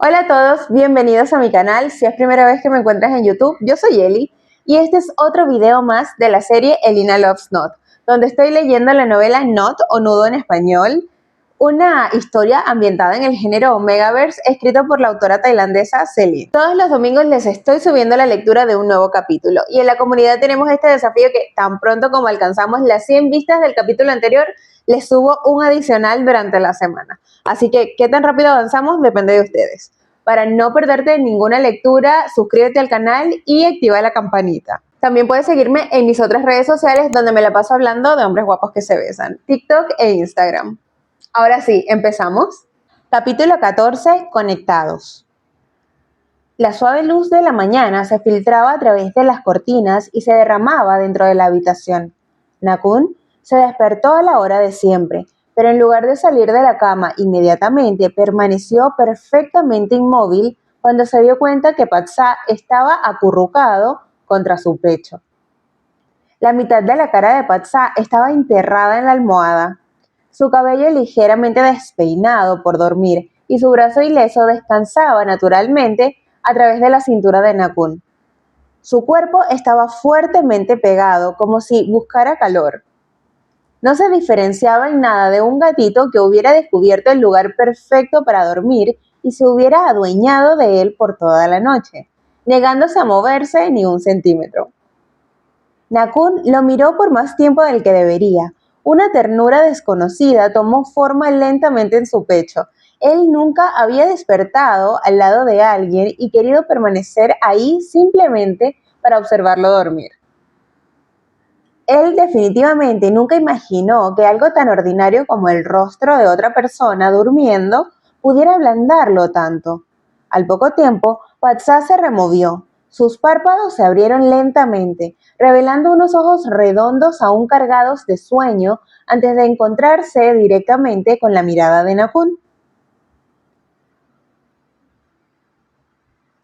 Hola a todos, bienvenidos a mi canal. Si es primera vez que me encuentras en YouTube, yo soy Eli y este es otro video más de la serie Elina Loves Not, donde estoy leyendo la novela Not o Nudo en español, una historia ambientada en el género Omegaverse escrita por la autora tailandesa Celine. Todos los domingos les estoy subiendo la lectura de un nuevo capítulo y en la comunidad tenemos este desafío que tan pronto como alcanzamos las 100 vistas del capítulo anterior, les subo un adicional durante la semana. Así que, ¿qué tan rápido avanzamos? Depende de ustedes. Para no perderte ninguna lectura, suscríbete al canal y activa la campanita. También puedes seguirme en mis otras redes sociales donde me la paso hablando de hombres guapos que se besan, TikTok e Instagram. Ahora sí, empezamos. Capítulo 14, Conectados. La suave luz de la mañana se filtraba a través de las cortinas y se derramaba dentro de la habitación. Nakun se despertó a la hora de siempre, pero en lugar de salir de la cama inmediatamente, permaneció perfectamente inmóvil cuando se dio cuenta que Patsa estaba acurrucado contra su pecho. La mitad de la cara de Patsa estaba enterrada en la almohada, su cabello ligeramente despeinado por dormir y su brazo ileso descansaba naturalmente a través de la cintura de Nakun. Su cuerpo estaba fuertemente pegado, como si buscara calor. No se diferenciaba en nada de un gatito que hubiera descubierto el lugar perfecto para dormir y se hubiera adueñado de él por toda la noche, negándose a moverse ni un centímetro. Nakun lo miró por más tiempo del que debería. Una ternura desconocida tomó forma lentamente en su pecho. Él nunca había despertado al lado de alguien y querido permanecer ahí simplemente para observarlo dormir. Él definitivamente nunca imaginó que algo tan ordinario como el rostro de otra persona durmiendo pudiera ablandarlo tanto. Al poco tiempo, Patsa se removió. Sus párpados se abrieron lentamente, revelando unos ojos redondos aún cargados de sueño antes de encontrarse directamente con la mirada de Nakun.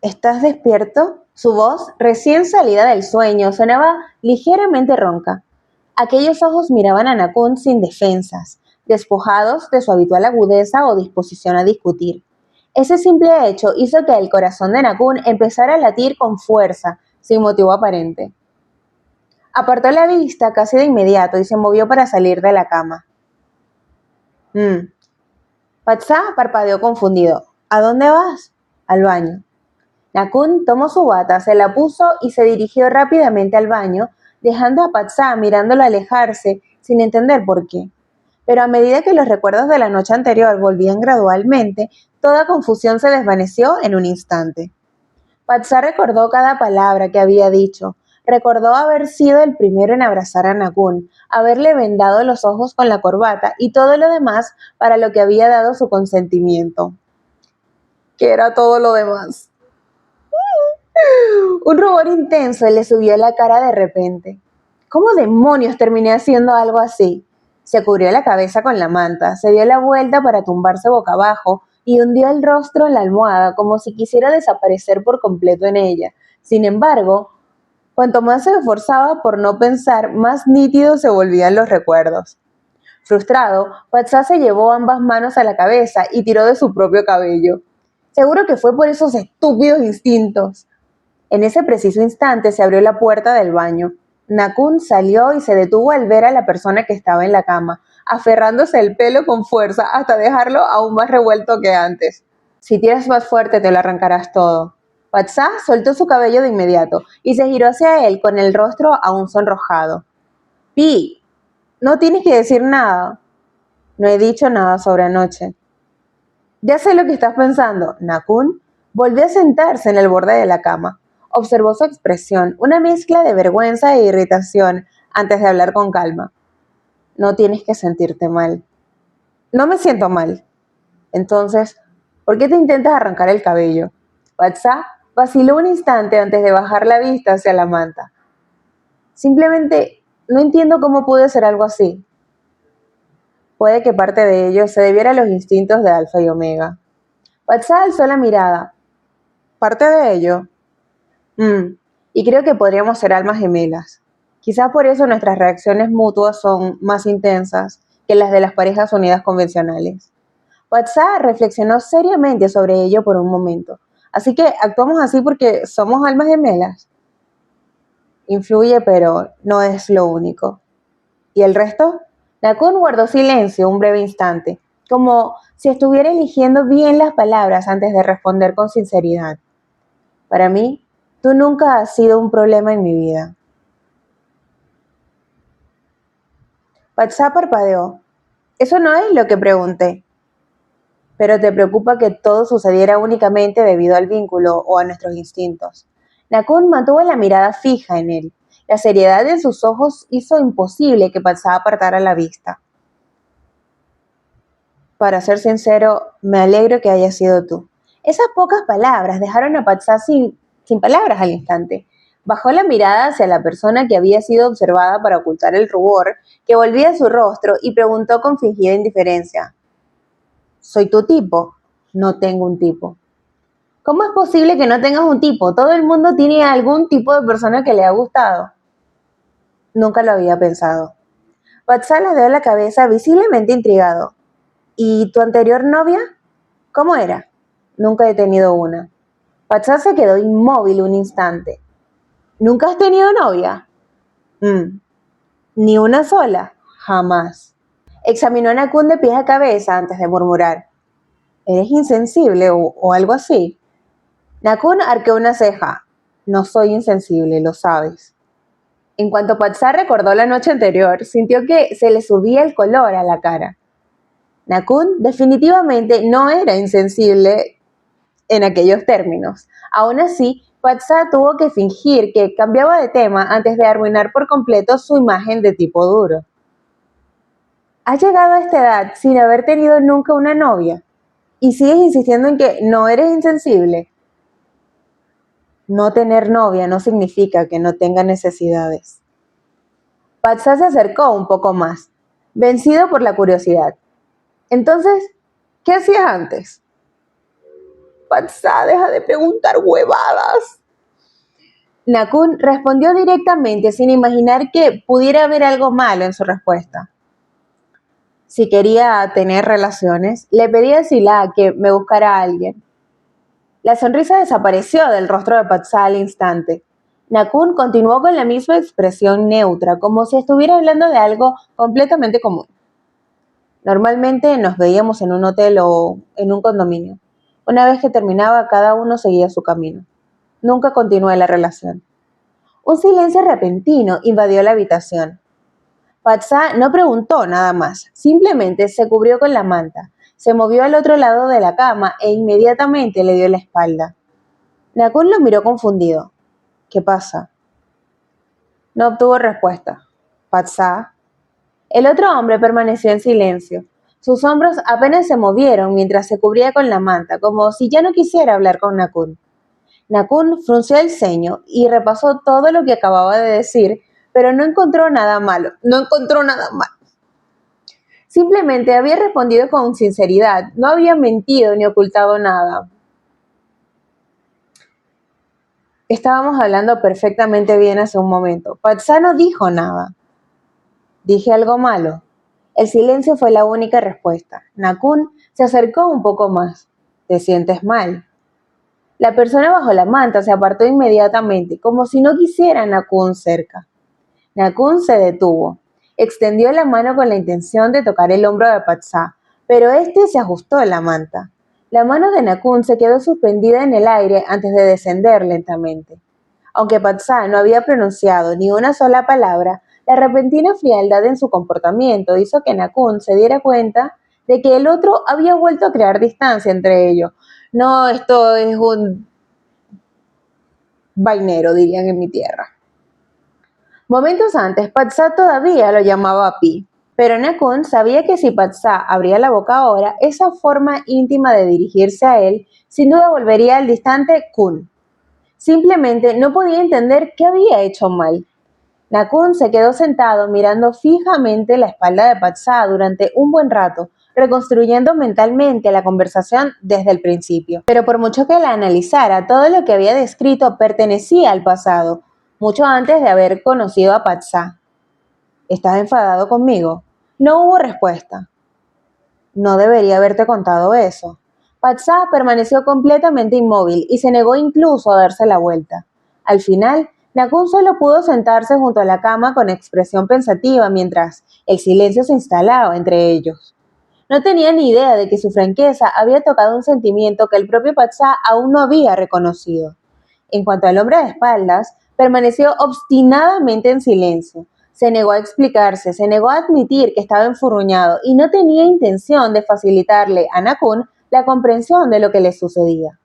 ¿Estás despierto? Su voz, recién salida del sueño, sonaba ligeramente ronca. Aquellos ojos miraban a Nakun sin defensas, despojados de su habitual agudeza o disposición a discutir. Ese simple hecho hizo que el corazón de Nakun empezara a latir con fuerza, sin motivo aparente. Apartó la vista casi de inmediato y se movió para salir de la cama. Patsa parpadeó confundido. ¿A dónde vas? Al baño. Nakun tomó su bata, se la puso y se dirigió rápidamente al baño, dejando a Patsa mirándolo alejarse sin entender por qué. Pero a medida que los recuerdos de la noche anterior volvían gradualmente, toda confusión se desvaneció en un instante. Patsa recordó cada palabra que había dicho, recordó haber sido el primero en abrazar a Nakun, haberle vendado los ojos con la corbata y todo lo demás para lo que había dado su consentimiento. ¿Qué era todo lo demás? Un rubor intenso le subió a la cara de repente. ¿Cómo demonios terminé haciendo algo así? Se cubrió la cabeza con la manta, se dio la vuelta para tumbarse boca abajo y hundió el rostro en la almohada como si quisiera desaparecer por completo en ella. Sin embargo, cuanto más se esforzaba por no pensar, más nítidos se volvían los recuerdos. Frustrado, Patsa se llevó ambas manos a la cabeza y tiró de su propio cabello. Seguro que fue por esos estúpidos instintos. En ese preciso instante se abrió la puerta del baño. Nakun salió y se detuvo al ver a la persona que estaba en la cama, aferrándose el pelo con fuerza hasta dejarlo aún más revuelto que antes. Si tiras más fuerte te lo arrancarás todo. Patsa soltó su cabello de inmediato y se giró hacia él con el rostro aún sonrojado. Pi, no tienes que decir nada. No he dicho nada sobre anoche. Ya sé lo que estás pensando. Nakun volvió a sentarse en el borde de la cama. Observó su expresión, una mezcla de vergüenza e irritación, antes de hablar con calma. No tienes que sentirte mal. No me siento mal. Entonces, ¿por qué te intentas arrancar el cabello? Patsa vaciló un instante antes de bajar la vista hacia la manta. Simplemente no entiendo cómo pude hacer algo así. Puede que parte de ello se debiera a los instintos de Alfa y Omega. Patsa alzó la mirada. ¿Parte de ello? Y creo que podríamos ser almas gemelas. Quizás por eso nuestras reacciones mutuas son más intensas que las de las parejas unidas convencionales. Patsa reflexionó seriamente sobre ello por un momento. Así que actuamos así porque somos almas gemelas. Influye, pero no es lo único. ¿Y el resto? Nakun guardó silencio un breve instante, como si estuviera eligiendo bien las palabras antes de responder con sinceridad. Para mí, tú nunca has sido un problema en mi vida. Patsa parpadeó. Eso no es lo que pregunté. Pero te preocupa que todo sucediera únicamente debido al vínculo o a nuestros instintos. Nakun mantuvo la mirada fija en él. La seriedad de sus ojos hizo imposible que Patsa apartara la vista. Para ser sincero, me alegro que hayas sido tú. Esas pocas palabras dejaron a Patsa sin palabras al instante. Bajó la mirada hacia la persona que había sido observada para ocultar el rubor que volvía su rostro y preguntó con fingida indiferencia. ¿Soy tu tipo? No tengo un tipo. ¿Cómo es posible que no tengas un tipo? Todo el mundo tiene algún tipo de persona que le ha gustado. Nunca lo había pensado. Patsa le dio la cabeza visiblemente intrigado. ¿Y tu anterior novia? ¿Cómo era? Nunca he tenido una. Patsa se quedó inmóvil un instante. ¿Nunca has tenido novia? ¿Ni una sola? Jamás. Examinó a Nakun de pies a cabeza antes de murmurar. ¿Eres insensible o algo así? Nakun arqueó una ceja. No soy insensible, lo sabes. En cuanto Patsa recordó la noche anterior, sintió que se le subía el color a la cara. Nakun definitivamente no era insensible en aquellos términos. Aún así, Patsa tuvo que fingir que cambiaba de tema antes de arruinar por completo su imagen de tipo duro. ¿Has llegado a esta edad sin haber tenido nunca una novia? ¿Y sigues insistiendo en que no eres insensible? No tener novia no significa que no tenga necesidades. Patsa se acercó un poco más, vencido por la curiosidad. Entonces, ¿qué hacías antes? Patsa, deja de preguntar huevadas. Nakun respondió directamente sin imaginar que pudiera haber algo malo en su respuesta. Si quería tener relaciones, le pedí a Sila que me buscara a alguien. La sonrisa desapareció del rostro de Patsa al instante. Nakun continuó con la misma expresión neutra, como si estuviera hablando de algo completamente común. Normalmente nos veíamos en un hotel o en un condominio. Una vez que terminaba, cada uno seguía su camino. Nunca continué la relación. Un silencio repentino invadió la habitación. Patsa no preguntó nada más, simplemente se cubrió con la manta, se movió al otro lado de la cama e inmediatamente le dio la espalda. Nakun lo miró confundido. ¿Qué pasa? No obtuvo respuesta. Patsa. El otro hombre permaneció en silencio. Sus hombros apenas se movieron mientras se cubría con la manta, como si ya no quisiera hablar con Nakun. Nakun frunció el ceño y repasó todo lo que acababa de decir, pero no encontró nada malo. No encontró nada malo. Simplemente había respondido con sinceridad, no había mentido ni ocultado nada. Estábamos hablando perfectamente bien hace un momento. Patsa no dijo nada. ¿Dije algo malo? El silencio fue la única respuesta. Nakun se acercó un poco más. ¿Te sientes mal? La persona bajo la manta se apartó inmediatamente, como si no quisiera a Nakun cerca. Nakun se detuvo. Extendió la mano con la intención de tocar el hombro de Patsa, pero este se ajustó en la manta. La mano de Nakun se quedó suspendida en el aire antes de descender lentamente. Aunque Patsa no había pronunciado ni una sola palabra, la repentina frialdad en su comportamiento hizo que Nakun se diera cuenta de que el otro había vuelto a crear distancia entre ellos. No, esto es un vainero, dirían en mi tierra. Momentos antes, Patsa todavía lo llamaba Pi, pero Nakun sabía que si Patsa abría la boca ahora, esa forma íntima de dirigirse a él sin duda volvería al distante Kun. Simplemente no podía entender qué había hecho mal. Nakun se quedó sentado mirando fijamente la espalda de Patsa durante un buen rato, reconstruyendo mentalmente la conversación desde el principio. Pero por mucho que la analizara, todo lo que había descrito pertenecía al pasado, mucho antes de haber conocido a Patsa. ¿Estás enfadado conmigo? No hubo respuesta. No debería haberte contado eso. Patsá permaneció completamente inmóvil y se negó incluso a darse la vuelta. Al final, Nakun solo pudo sentarse junto a la cama con expresión pensativa mientras el silencio se instalaba entre ellos. No tenía ni idea de que su franqueza había tocado un sentimiento que el propio Patsá aún no había reconocido. En cuanto al hombre de espaldas, permaneció obstinadamente en silencio. Se negó a explicarse, se negó a admitir que estaba enfurruñado y no tenía intención de facilitarle a Nakun la comprensión de lo que le sucedía.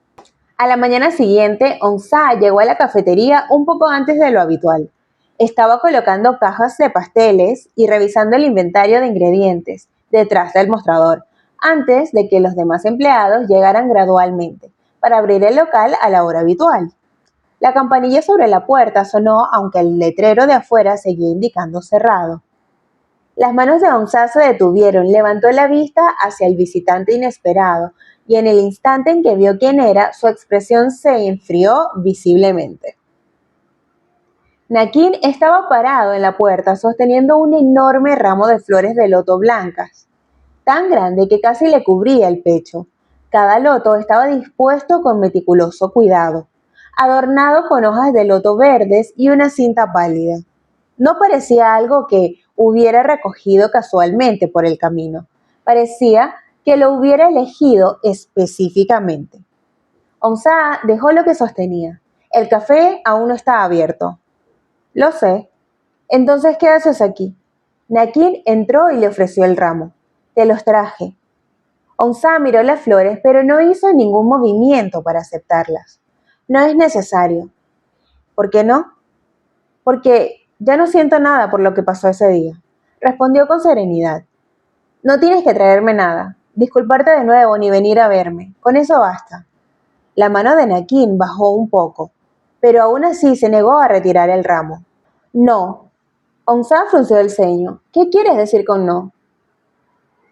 A la mañana siguiente, Onsa llegó a la cafetería un poco antes de lo habitual. Estaba colocando cajas de pasteles y revisando el inventario de ingredientes detrás del mostrador, antes de que los demás empleados llegaran gradualmente, para abrir el local a la hora habitual. La campanilla sobre la puerta sonó aunque el letrero de afuera seguía indicando cerrado. Las manos de Onsa se detuvieron, levantó la vista hacia el visitante inesperado y en el instante en que vio quién era, su expresión se enfrió visiblemente. Nakin estaba parado en la puerta sosteniendo un enorme ramo de flores de loto blancas, tan grande que casi le cubría el pecho. Cada loto estaba dispuesto con meticuloso cuidado, adornado con hojas de loto verdes y una cinta pálida. No parecía algo que hubiera recogido casualmente por el camino. Parecía que lo hubiera elegido específicamente. Onsa dejó lo que sostenía. El café aún no está abierto. Lo sé. Entonces, ¿qué haces aquí? Nakin entró y le ofreció el ramo. Te los traje. Onsa miró las flores, pero no hizo ningún movimiento para aceptarlas. No es necesario. ¿Por qué no? Porque ya no siento nada por lo que pasó ese día. Respondió con serenidad. No tienes que traerme nada, disculparte de nuevo ni venir a verme. Con eso basta. La mano de Nakin bajó un poco, pero aún así se negó a retirar el ramo. No. Onsa frunció el ceño. ¿Qué quieres decir con no?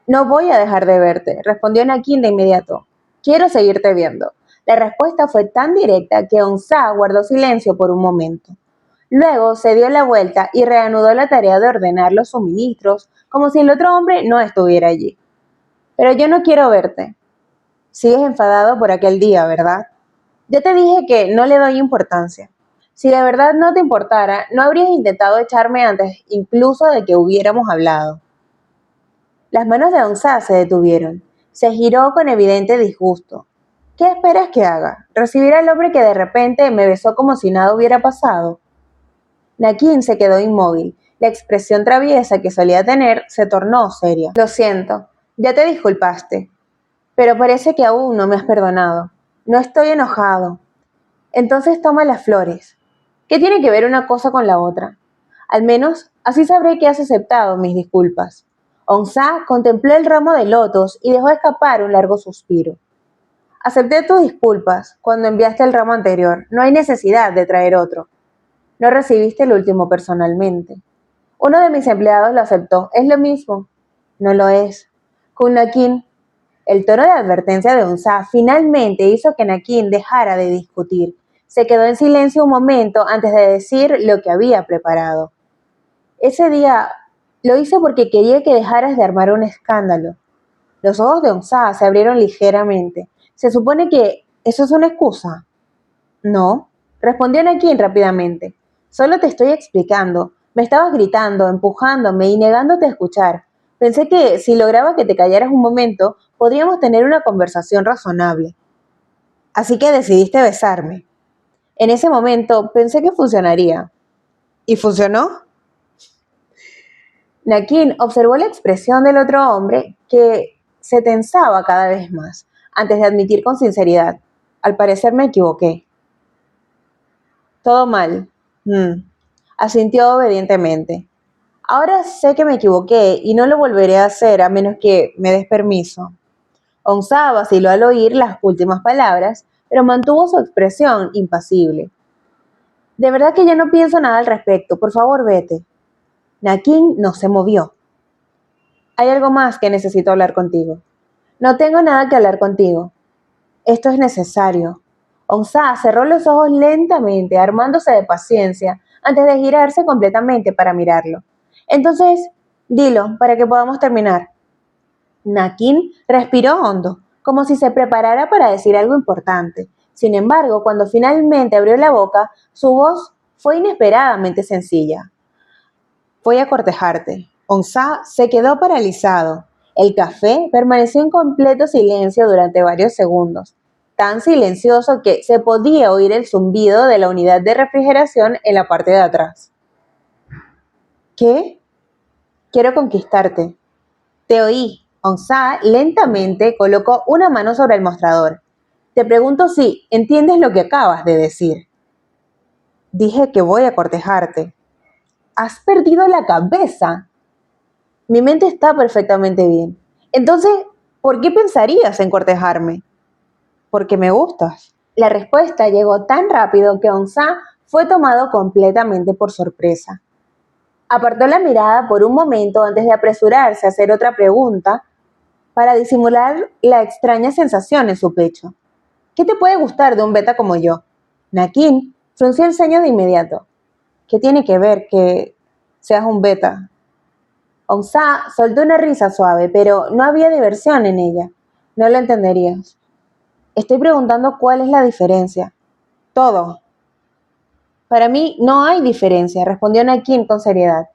No voy a dejar de verte, respondió Nakin de inmediato. Quiero seguirte viendo. La respuesta fue tan directa que Onsa guardó silencio por un momento. Luego se dio la vuelta y reanudó la tarea de ordenar los suministros como si el otro hombre no estuviera allí. Pero yo no quiero verte. Sigues enfadado por aquel día, ¿verdad? Ya te dije que no le doy importancia. Si de verdad no te importara, no habrías intentado echarme antes incluso de que hubiéramos hablado. Las manos de Onsa se detuvieron. Se giró con evidente disgusto. ¿Qué esperas que haga? ¿Recibir al hombre que de repente me besó como si nada hubiera pasado? Nakin se quedó inmóvil. La expresión traviesa que solía tener se tornó seria. Lo siento, ya te disculpaste, pero parece que aún no me has perdonado. No estoy enojado. Entonces toma las flores. ¿Qué tiene que ver una cosa con la otra? Al menos así sabré que has aceptado mis disculpas. Onsa contempló el ramo de lotos y dejó escapar un largo suspiro. Acepté tus disculpas cuando enviaste el ramo anterior. No hay necesidad de traer otro. No recibiste el último personalmente. Uno de mis empleados lo aceptó. ¿Es lo mismo? No lo es. Con Nakin, el tono de advertencia de Onsa finalmente hizo que Nakin dejara de discutir. Se quedó en silencio un momento antes de decir lo que había preparado. Ese día lo hice porque quería que dejaras de armar un escándalo. Los ojos de Onsa se abrieron ligeramente. ¿Se supone que eso es una excusa? No, respondió Nakin rápidamente. Solo te estoy explicando. Me estabas gritando, empujándome y negándote a escuchar. Pensé que si lograba que te callaras un momento, podríamos tener una conversación razonable. Así que decidiste besarme. En ese momento pensé que funcionaría. ¿Y funcionó? Nakin observó la expresión del otro hombre que se tensaba cada vez más, antes de admitir con sinceridad. Al parecer me equivoqué. Todo mal. Asintió obedientemente. Ahora sé que me equivoqué y no lo volveré a hacer a menos que me des permiso. Onsa vaciló al oír las últimas palabras, pero mantuvo su expresión impasible. De verdad que ya no pienso nada al respecto. Por favor, vete. Nakin no se movió. Hay algo más que necesito hablar contigo. No tengo nada que hablar contigo. Esto es necesario. Onsa cerró los ojos lentamente, armándose de paciencia, antes de girarse completamente para mirarlo. Entonces, dilo, para que podamos terminar. Nakin respiró hondo, como si se preparara para decir algo importante. Sin embargo, cuando finalmente abrió la boca, su voz fue inesperadamente sencilla. Voy a cortejarte. Onsa se quedó paralizado. El café permaneció en completo silencio durante varios segundos, tan silencioso que se podía oír el zumbido de la unidad de refrigeración en la parte de atrás. ¿Qué? Quiero conquistarte. Te oí. Onsa lentamente colocó una mano sobre el mostrador. Te pregunto si entiendes lo que acabas de decir. Dije que voy a cortejarte. ¿Has perdido la cabeza? Mi mente está perfectamente bien. Entonces, ¿por qué pensarías en cortejarme? Porque me gustas. La respuesta llegó tan rápido que Onsa fue tomado completamente por sorpresa. Apartó la mirada por un momento antes de apresurarse a hacer otra pregunta para disimular la extraña sensación en su pecho. ¿Qué te puede gustar de un beta como yo? Nakin frunció el ceño de inmediato. ¿Qué tiene que ver que seas un beta? Onsa soltó una risa suave, pero no había diversión en ella. No lo entenderías. Estoy preguntando cuál es la diferencia. Todo. Para mí no hay diferencia, respondió Nakin con seriedad.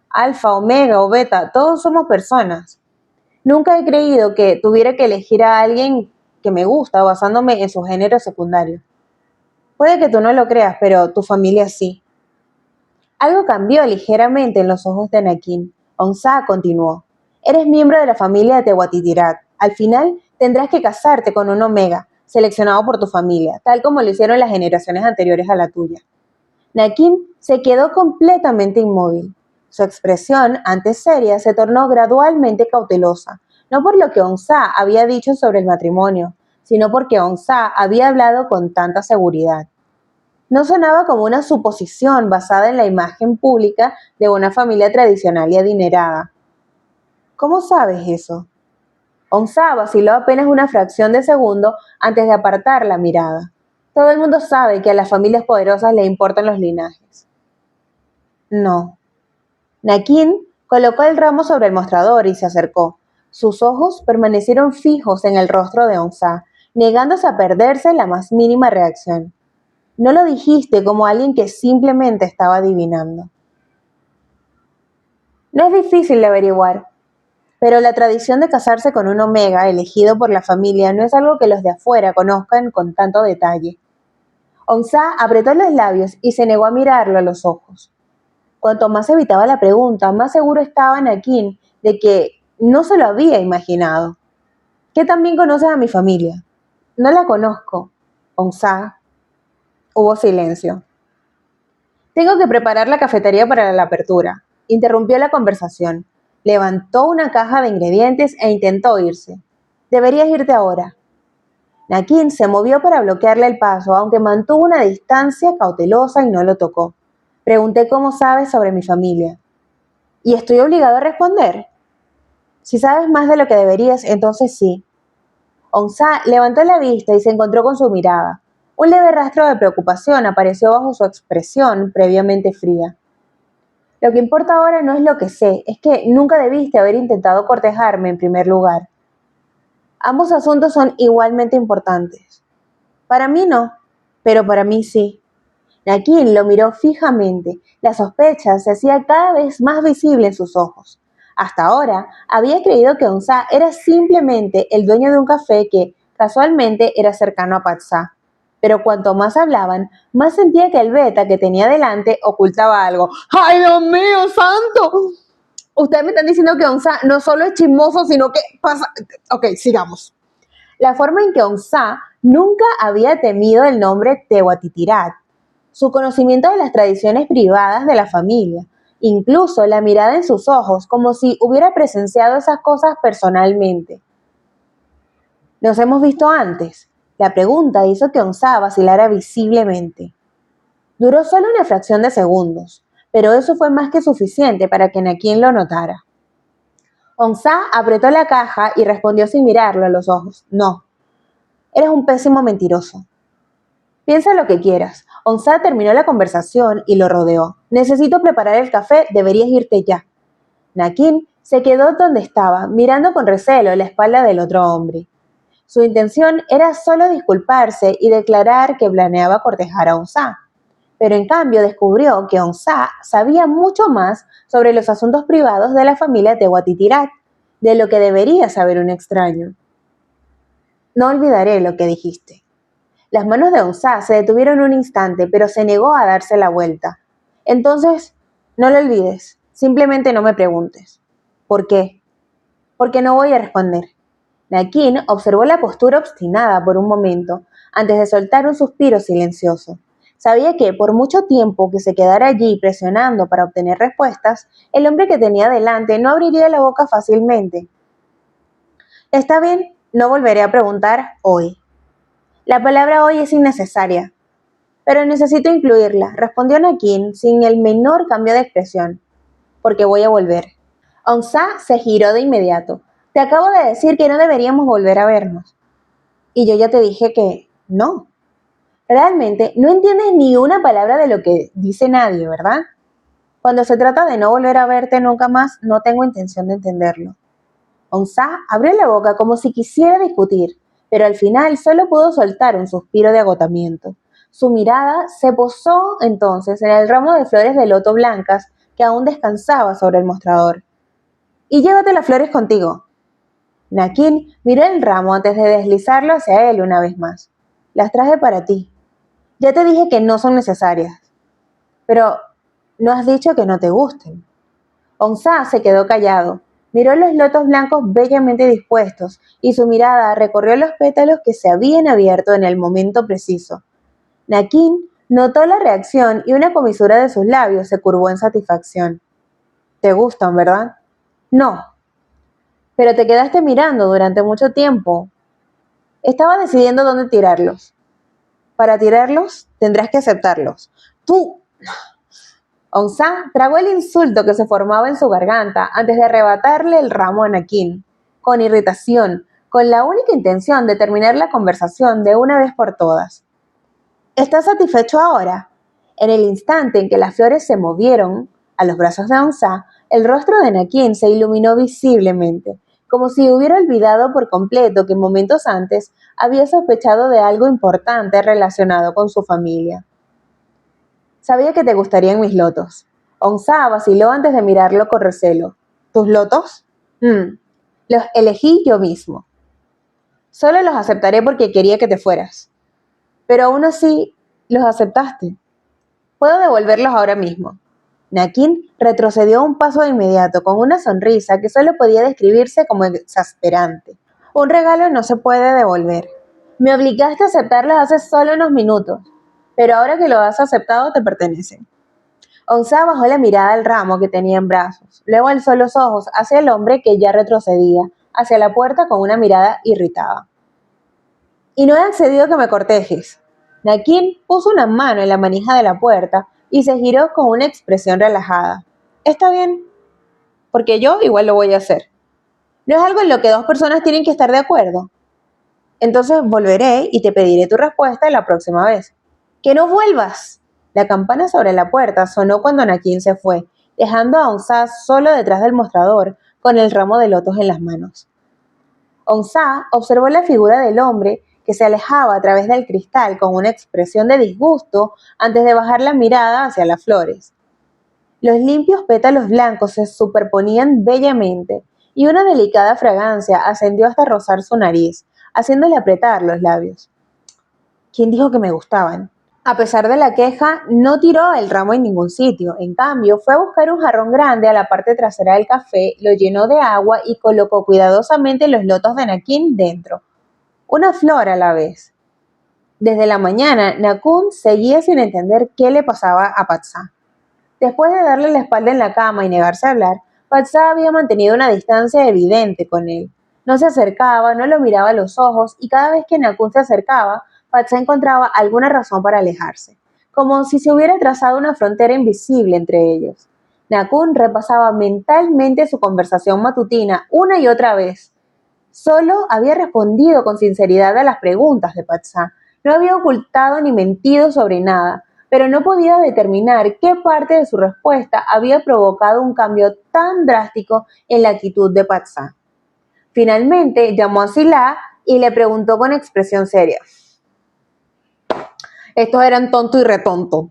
Alfa, omega o beta, todos somos personas. Nunca he creído que tuviera que elegir a alguien que me gusta basándome en su género secundario. Puede que tú no lo creas, pero tu familia sí. Algo cambió ligeramente en los ojos de Nakin. Onsa continuó. Eres miembro de la familia de Tewatitirat. Al final tendrás que casarte con un omega, seleccionado por tu familia, tal como lo hicieron las generaciones anteriores a la tuya. Nakin se quedó completamente inmóvil. Su expresión, antes seria, se tornó gradualmente cautelosa, no por lo que Onsa había dicho sobre el matrimonio, sino porque Onsa había hablado con tanta seguridad. No sonaba como una suposición basada en la imagen pública de una familia tradicional y adinerada. ¿Cómo sabes eso? Onsa vaciló apenas una fracción de segundo antes de apartar la mirada. Todo el mundo sabe que a las familias poderosas le importan los linajes. No. Nakin colocó el ramo sobre el mostrador y se acercó. Sus ojos permanecieron fijos en el rostro de Onsa, negándose a perderse la más mínima reacción. No lo dijiste como alguien que simplemente estaba adivinando. No es difícil de averiguar, pero la tradición de casarse con un omega elegido por la familia no es algo que los de afuera conozcan con tanto detalle. Onsa apretó los labios y se negó a mirarlo a los ojos. Cuanto más evitaba la pregunta, más seguro estaba Nakin de que no se lo había imaginado. ¿Qué también conoces a mi familia? No la conozco. Onsa. Hubo silencio. Tengo que preparar la cafetería para la apertura. Interrumpió la conversación. Levantó una caja de ingredientes e intentó irse. Deberías irte ahora. Nakin se movió para bloquearle el paso, aunque mantuvo una distancia cautelosa y no lo tocó. Pregunté cómo sabes sobre mi familia. ¿Y estoy obligado a responder? Si sabes más de lo que deberías, entonces sí. Onsa levantó la vista y se encontró con su mirada. Un leve rastro de preocupación apareció bajo su expresión previamente fría. Lo que importa ahora no es lo que sé, es que nunca debiste haber intentado cortejarme en primer lugar. Ambos asuntos son igualmente importantes. Para mí no, pero para mí sí. Nakin lo miró fijamente. La sospecha se hacía cada vez más visible en sus ojos. Hasta ahora había creído que Onsa era simplemente el dueño de un café que, casualmente, era cercano a Patsá. Pero cuanto más hablaban, más sentía que el beta que tenía delante ocultaba algo. ¡Ay, Dios mío, santo! Ustedes me están diciendo que Onsa no solo es chismoso, sino que pasa... Ok, sigamos. La forma en que Onsa nunca había temido el nombre Tewatitirat, su conocimiento de las tradiciones privadas de la familia, incluso la mirada en sus ojos, como si hubiera presenciado esas cosas personalmente. ¿Nos hemos visto antes? La pregunta hizo que Onsa vacilara visiblemente. Duró solo una fracción de segundos, pero eso fue más que suficiente para que Nakin lo notara. Onsa apretó la caja y respondió sin mirarlo a los ojos. No, eres un pésimo mentiroso. Piensa lo que quieras. Onsa terminó la conversación y lo rodeó. Necesito preparar el café, deberías irte ya. Nakin Se quedó donde estaba, mirando con recelo la espalda del otro hombre. Su intención era solo disculparse y declarar que planeaba cortejar a Onsa, pero en cambio descubrió que Onsa sabía mucho más sobre los asuntos privados de la familia Tewatitirat, de lo que debería saber un extraño. No olvidaré lo que dijiste. Las manos de Onsa se detuvieron un instante, pero se negó a darse la vuelta. Entonces, no lo olvides, simplemente no me preguntes. ¿Por qué? Porque no voy a responder. Nakin observó la postura obstinada por un momento, antes de soltar un suspiro silencioso. Sabía que, por mucho tiempo que se quedara allí presionando para obtener respuestas, el hombre que tenía delante no abriría la boca fácilmente. Está bien, no volveré a preguntar hoy. La palabra hoy es innecesaria, pero necesito incluirla, respondió Nakin sin el menor cambio de expresión, porque voy a volver. Onsa se giró de inmediato. Te acabo de decir que no deberíamos volver a vernos. Y yo ya te dije que no. Realmente no entiendes ni una palabra de lo que dice nadie, ¿verdad? Cuando se trata de no volver a verte nunca más, no tengo intención de entenderlo. Onsa abrió la boca como si quisiera discutir, pero al final solo pudo soltar un suspiro de agotamiento. Su mirada se posó entonces en el ramo de flores de loto blancas que aún descansaba sobre el mostrador. Y llévate las flores contigo. Nakin miró el ramo antes de deslizarlo hacia él una vez más. Las traje para ti. Ya te dije que no son necesarias. Pero no has dicho que no te gusten. Onsa se quedó callado. Miró los lotos blancos bellamente dispuestos y su mirada recorrió los pétalos que se habían abierto en el momento preciso. Nakin notó la reacción y una comisura de sus labios se curvó en satisfacción. ¿Te gustan, verdad? No. Pero te quedaste mirando durante mucho tiempo. Estaba decidiendo dónde tirarlos. Para tirarlos, tendrás que aceptarlos. Tú. Onsa tragó el insulto que se formaba en su garganta antes de arrebatarle el ramo a Nakin, con irritación, con la única intención de terminar la conversación de una vez por todas. ¿Estás satisfecho ahora? En el instante en que las flores se movieron a los brazos de Onsa, el rostro de Nakin se iluminó visiblemente, como si hubiera olvidado por completo que momentos antes había sospechado de algo importante relacionado con su familia. Sabía que te gustarían mis lotos. Onsa vaciló antes de mirarlo con recelo. ¿Tus lotos? Los elegí yo mismo. Solo los aceptaré porque quería que te fueras. Pero aún así, los aceptaste. Puedo devolverlos ahora mismo. Nakin retrocedió un paso de inmediato con una sonrisa que solo podía describirse como exasperante. Un regalo no se puede devolver. Me obligaste a aceptarlos hace solo unos minutos, pero ahora que lo has aceptado te pertenecen. Onsa bajó la mirada al ramo que tenía en brazos, luego alzó los ojos hacia el hombre que ya retrocedía, hacia la puerta con una mirada irritada. Y no he accedido a que me cortejes. Nakin puso una mano en la manija de la puerta y se giró con una expresión relajada. Está bien, porque yo igual lo voy a hacer. No es algo en lo que dos personas tienen que estar de acuerdo. Entonces volveré y te pediré tu respuesta la próxima vez. ¡Que no vuelvas! La campana sobre la puerta sonó cuando Nakin se fue, dejando a Onsa solo detrás del mostrador con el ramo de lotos en las manos. Onsa observó la figura del hombre que se alejaba a través del cristal con una expresión de disgusto antes de bajar la mirada hacia las flores. Los limpios pétalos blancos se superponían bellamente y una delicada fragancia ascendió hasta rozar su nariz, haciéndole apretar los labios. ¿Quién dijo que me gustaban? A pesar de la queja, no tiró el ramo en ningún sitio. En cambio, fue a buscar un jarrón grande a la parte trasera del café, lo llenó de agua y colocó cuidadosamente los lotos de Nakin dentro, una flor a la vez. Desde la mañana, Nakin seguía sin entender qué le pasaba a Patsa. Después de darle la espalda en la cama y negarse a hablar, Patsa había mantenido una distancia evidente con él. No se acercaba, no lo miraba a los ojos y cada vez que Nakin se acercaba, Patsa encontraba alguna razón para alejarse, como si se hubiera trazado una frontera invisible entre ellos. Nakin repasaba mentalmente su conversación matutina una y otra vez. Solo había respondido con sinceridad a las preguntas de Patsa. No había ocultado ni mentido sobre nada. pero no podía determinar qué parte de su respuesta había provocado un cambio tan drástico en la actitud de Patsá. Finalmente llamó a Sila y le preguntó con expresión seria. Estos eran tonto y retonto.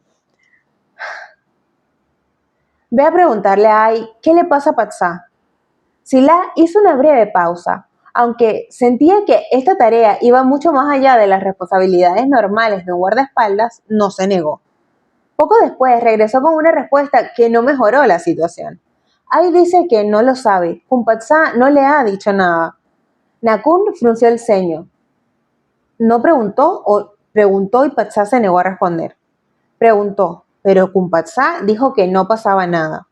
Ve a preguntarle a Ai qué le pasa a Patsá. Sila hizo una breve pausa, aunque sentía que esta tarea iba mucho más allá de las responsabilidades normales de un guardaespaldas, no se negó. Poco después regresó con una respuesta que no mejoró la situación. Ai dice que no lo sabe, Patsá no le ha dicho nada. Nakun frunció el ceño. No preguntó o preguntó y Patsá se negó a responder. Preguntó, pero Patsá dijo que no pasaba nada.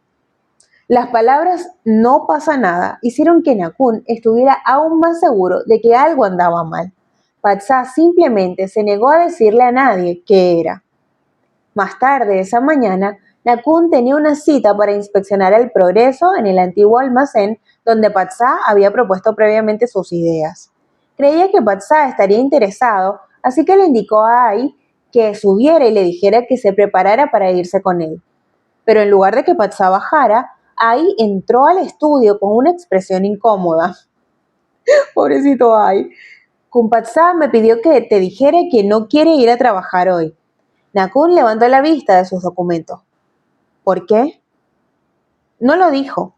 Las palabras "no pasa nada" hicieron que Nakun estuviera aún más seguro de que algo andaba mal. Patsá simplemente se negó a decirle a nadie qué era. Más tarde esa mañana, Nakun tenía una cita para inspeccionar el progreso en el antiguo almacén donde Patsá había propuesto previamente sus ideas. Creía que Patsá estaría interesado, así que le indicó a Ai que subiera y le dijera que se preparara para irse con él. Pero en lugar de que Patsá bajara, Ai entró al estudio con una expresión incómoda. Pobrecito Ai. Patsá me pidió que te dijera que no quiere ir a trabajar hoy. Nakun levantó la vista de sus documentos. ¿Por qué? No lo dijo.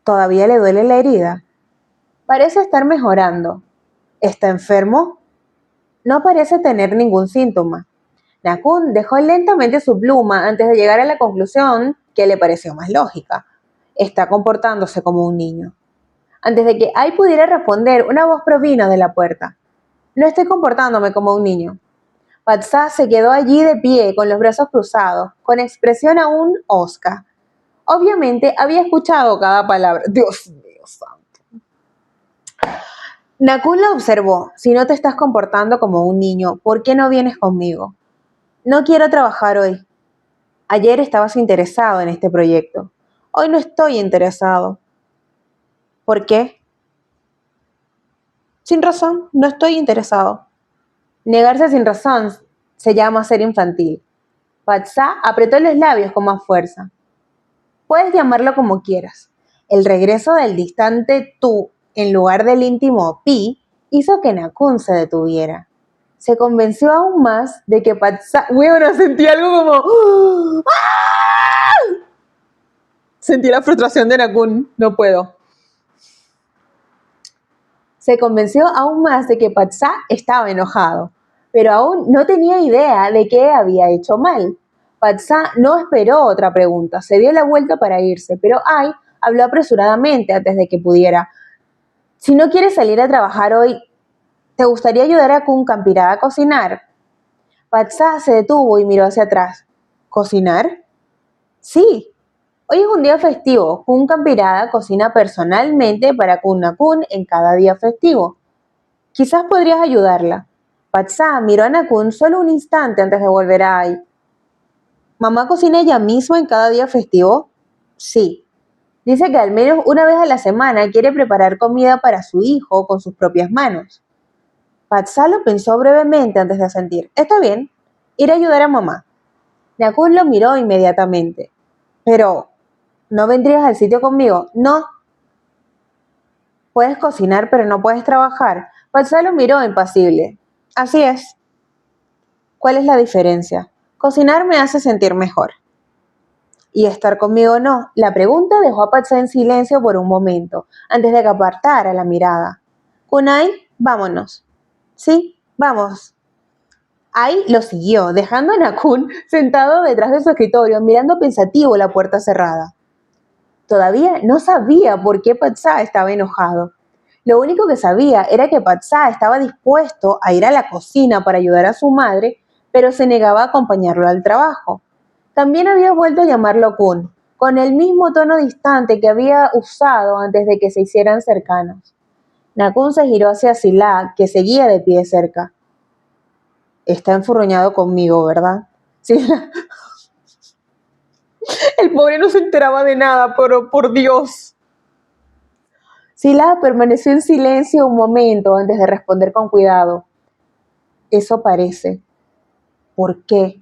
¿Todavía le duele la herida? Parece estar mejorando. ¿Está enfermo? No parece tener ningún síntoma. Nakun dejó lentamente su pluma antes de llegar a la conclusión que le pareció más lógica. Está comportándose como un niño. Antes de que Ai pudiera responder, una voz provino de la puerta. No estoy comportándome como un niño. Patsá se quedó allí de pie, con los brazos cruzados, con expresión aún hosca. Obviamente había escuchado cada palabra. Dios mío santo. Nakun la observó. Si no te estás comportando como un niño, ¿por qué no vienes conmigo? No quiero trabajar hoy. Ayer estabas interesado en este proyecto. Hoy no estoy interesado. ¿Por qué? Sin razón, no estoy interesado. Negarse sin razón se llama ser infantil. Patsá apretó los labios con más fuerza. Puedes llamarlo como quieras. El regreso del distante tú en lugar del íntimo pi hizo que Nakun se detuviera. Se convenció aún más de que Patsá... Bueno, sentí algo como... ¡Ah! Sentí la frustración de Nakun. No puedo. Se convenció aún más de que Patsá estaba enojado, pero aún no tenía idea de qué había hecho mal. Patsá no esperó otra pregunta, se dio la vuelta para irse, pero Ai habló apresuradamente antes de que pudiera. Si no quieres salir a trabajar hoy, ¿te gustaría ayudar a Kun Campirá a cocinar? Patsá se detuvo y miró hacia atrás. ¿Cocinar? Sí. Hoy es un día festivo. Kun Campirada cocina personalmente para Kun Nakun en cada día festivo. Quizás podrías ayudarla. Patsá miró a Nakun solo un instante antes de volver a Ai. ¿Mamá cocina ella misma en cada día festivo? Sí. Dice que al menos una vez a la semana quiere preparar comida para su hijo con sus propias manos. Patsá lo pensó brevemente antes de asentir. Está bien, iré a ayudar a mamá. Nakun lo miró inmediatamente. Pero, ¿no vendrías al sitio conmigo? No. Puedes cocinar, pero no puedes trabajar. Patsá lo miró impasible. Así es. ¿Cuál es la diferencia? Cocinar me hace sentir mejor. ¿Y estar conmigo no? La pregunta dejó a Patsá en silencio por un momento, antes de que apartara la mirada. Kunai, vámonos. Sí, vamos. Ai lo siguió, dejando a Nakun sentado detrás de su escritorio, mirando pensativo la puerta cerrada. Todavía no sabía por qué Patsá estaba enojado. Lo único que sabía era que Patsá estaba dispuesto a ir a la cocina para ayudar a su madre, pero se negaba a acompañarlo al trabajo. También había vuelto a llamarlo Kun, con el mismo tono distante que había usado antes de que se hicieran cercanos. Nakun se giró hacia Sila, que seguía de pie cerca. Está enfurruñado conmigo, ¿verdad? Sila. El pobre no se enteraba de nada, pero por Dios. Sila permaneció en silencio un momento antes de responder con cuidado. Eso parece. ¿Por qué?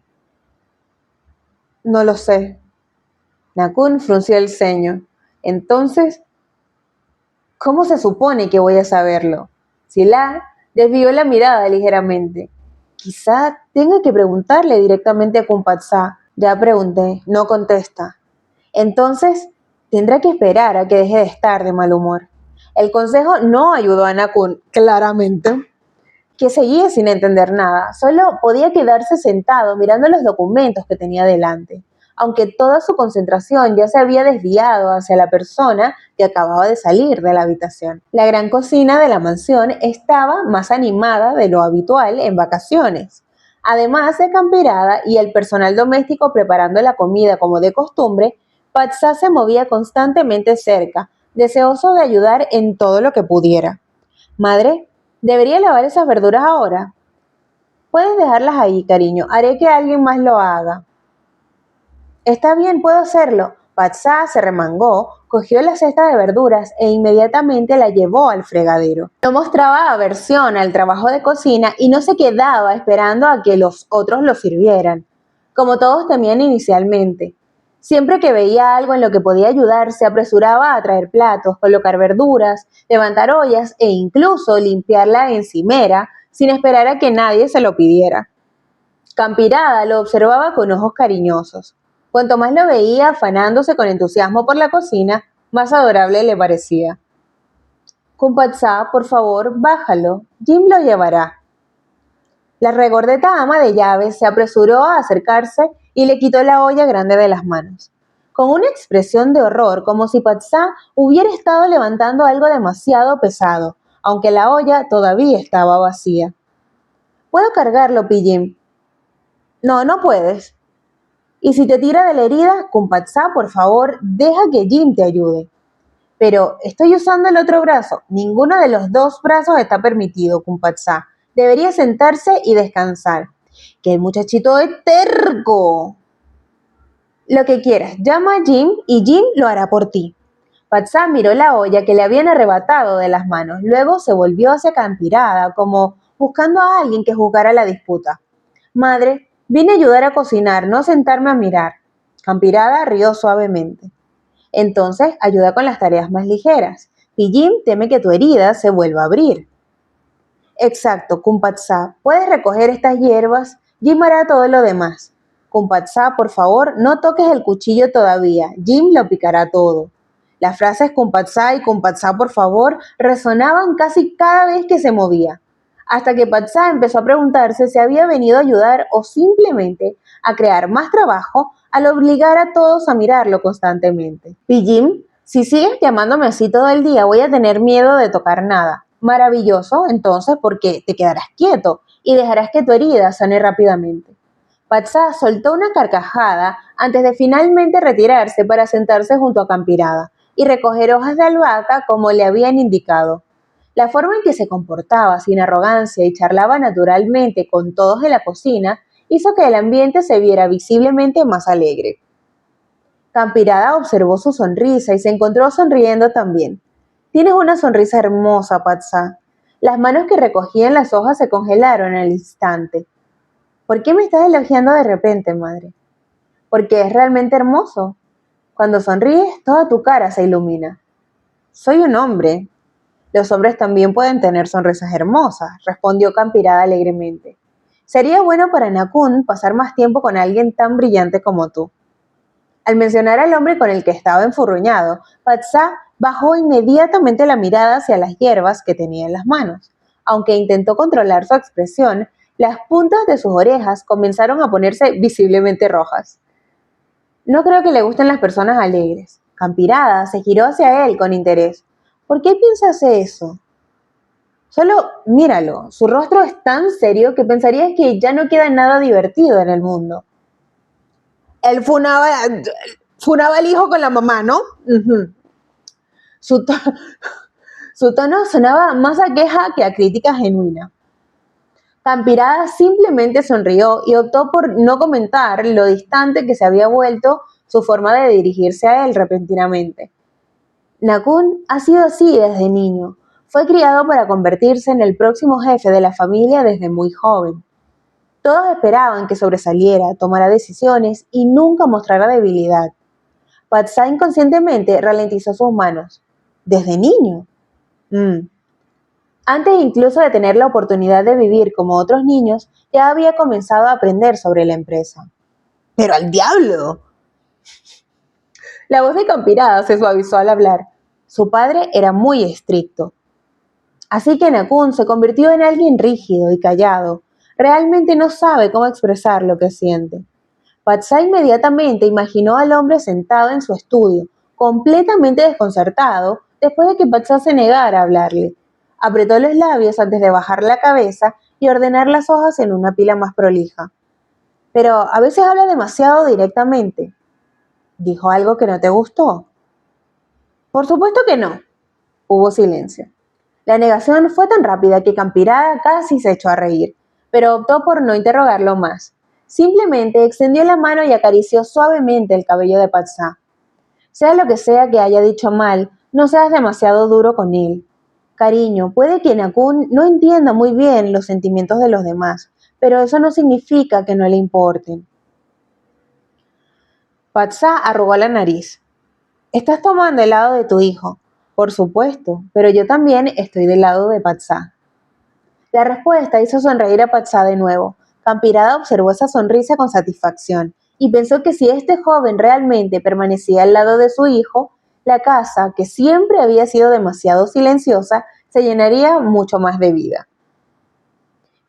No lo sé. Nakun frunció el ceño. Entonces, ¿cómo se supone que voy a saberlo? Sila desvió la mirada ligeramente. Quizá tenga que preguntarle directamente a Kumpatsa. Ya pregunté, no contesta. Entonces, tendrá que esperar a que deje de estar de mal humor. El consejo no ayudó a Nakun, claramente, que seguía sin entender nada. Solo podía quedarse sentado mirando los documentos que tenía delante, aunque toda su concentración ya se había desviado hacia la persona que acababa de salir de la habitación. La gran cocina de la mansión estaba más animada de lo habitual en vacaciones. Además de Campirada y el personal doméstico preparando la comida como de costumbre, Patsá se movía constantemente cerca, deseoso de ayudar en todo lo que pudiera. Madre, ¿debería lavar esas verduras ahora? Puedes dejarlas ahí, cariño. Haré que alguien más lo haga. Está bien, puedo hacerlo. Patsá se remangó, cogió la cesta de verduras e inmediatamente la llevó al fregadero. No mostraba aversión al trabajo de cocina y no se quedaba esperando a que los otros lo sirvieran, como todos temían inicialmente. Siempre que veía algo en lo que podía ayudar, se apresuraba a traer platos, colocar verduras, levantar ollas e incluso limpiar la encimera sin esperar a que nadie se lo pidiera. Campirada lo observaba con ojos cariñosos. Cuanto más lo veía afanándose con entusiasmo por la cocina, más adorable le parecía. Kumpatsa, por favor, bájalo. Jim lo llevará. La regordeta ama de llaves se apresuró a acercarse y le quitó la olla grande de las manos. Con una expresión de horror, como si Patsá hubiera estado levantando algo demasiado pesado, aunque la olla todavía estaba vacía. ¿Puedo cargarlo, Pijim? No, no puedes. Y si te tira de la herida, Kumpatsa, por favor, deja que Jim te ayude. Pero estoy usando el otro brazo. Ninguno de los dos brazos está permitido, Kumpatsa. Debería sentarse y descansar. ¡Qué muchachito es terco! Lo que quieras, llama a Jim y Jim lo hará por ti. Patsá miró la olla que le habían arrebatado de las manos. Luego se volvió hacia Campirada, como buscando a alguien que juzgara la disputa. Madre, vine a ayudar a cocinar, no a sentarme a mirar. Campirada rió suavemente. Entonces, ayuda con las tareas más ligeras. Pijim teme que tu herida se vuelva a abrir. Exacto, Kumpatsa, puedes recoger estas hierbas, Jim hará todo lo demás. Kumpatsa, por favor, no toques el cuchillo todavía, Jim lo picará todo. Las frases Kumpatsa y Kumpatsa, por favor, resonaban casi cada vez que se movía, hasta que Patsá empezó a preguntarse si había venido a ayudar o simplemente a crear más trabajo al obligar a todos a mirarlo constantemente. Pijim, si sigues llamándome así todo el día, voy a tener miedo de tocar nada. Maravilloso, entonces, porque te quedarás quieto y dejarás que tu herida sane rápidamente. Patsá soltó una carcajada antes de finalmente retirarse para sentarse junto a Campirada y recoger hojas de albahaca como le habían indicado. La forma en que se comportaba sin arrogancia y charlaba naturalmente con todos de la cocina hizo que el ambiente se viera visiblemente más alegre. Campirada observó su sonrisa y se encontró sonriendo también. Tienes una sonrisa hermosa, Patsá. Las manos que recogían las hojas se congelaron al instante. ¿Por qué me estás elogiando de repente, madre? Porque es realmente hermoso. Cuando sonríes, toda tu cara se ilumina. Soy un hombre. Los hombres también pueden tener sonrisas hermosas, respondió Campirada alegremente. Sería bueno para Nakun pasar más tiempo con alguien tan brillante como tú. Al mencionar al hombre con el que estaba enfurruñado, Patsá bajó inmediatamente la mirada hacia las hierbas que tenía en las manos. Aunque intentó controlar su expresión, las puntas de sus orejas comenzaron a ponerse visiblemente rojas. No creo que le gusten las personas alegres. Campirada se giró hacia él con interés. ¿Por qué piensas eso? Solo míralo, su rostro es tan serio que pensarías que ya no queda nada divertido en el mundo. Él funaba al hijo con la mamá, ¿no? Uh-huh. Su, to su tono sonaba más a queja que a crítica genuina. Campirada simplemente sonrió y optó por no comentar lo distante que se había vuelto su forma de dirigirse a él repentinamente. Nakun ha sido así desde niño. Fue criado para convertirse en el próximo jefe de la familia desde muy joven. Todos esperaban que sobresaliera, tomara decisiones y nunca mostrara debilidad. Patsa inconscientemente ralentizó sus manos. ¿Desde niño? Mm. Antes incluso de tener la oportunidad de vivir como otros niños, ya había comenzado a aprender sobre la empresa. ¡Pero al diablo! La voz de Campirada se suavizó al hablar. Su padre era muy estricto. Así que Nakun se convirtió en alguien rígido y callado. Realmente no sabe cómo expresar lo que siente. Patsa inmediatamente imaginó al hombre sentado en su estudio, completamente desconcertado, después de que Patsa se negara a hablarle. Apretó los labios antes de bajar la cabeza y ordenar las hojas en una pila más prolija. Pero a veces habla demasiado directamente. ¿Dijo algo que no te gustó? Por supuesto que no. Hubo silencio. La negación fue tan rápida que Campirada casi se echó a reír, pero optó por no interrogarlo más. Simplemente extendió la mano y acarició suavemente el cabello de Patsa. Sea lo que sea que haya dicho mal, no seas demasiado duro con él. Cariño, puede que Nakun no entienda muy bien los sentimientos de los demás, pero eso no significa que no le importen. Patsa arrugó la nariz. Estás tomando el lado de tu hijo. Por supuesto, pero yo también estoy del lado de Patsa. La respuesta hizo sonreír a Patsa de nuevo. Campirada observó esa sonrisa con satisfacción y pensó que si este joven realmente permanecía al lado de su hijo, la casa, que siempre había sido demasiado silenciosa, se llenaría mucho más de vida.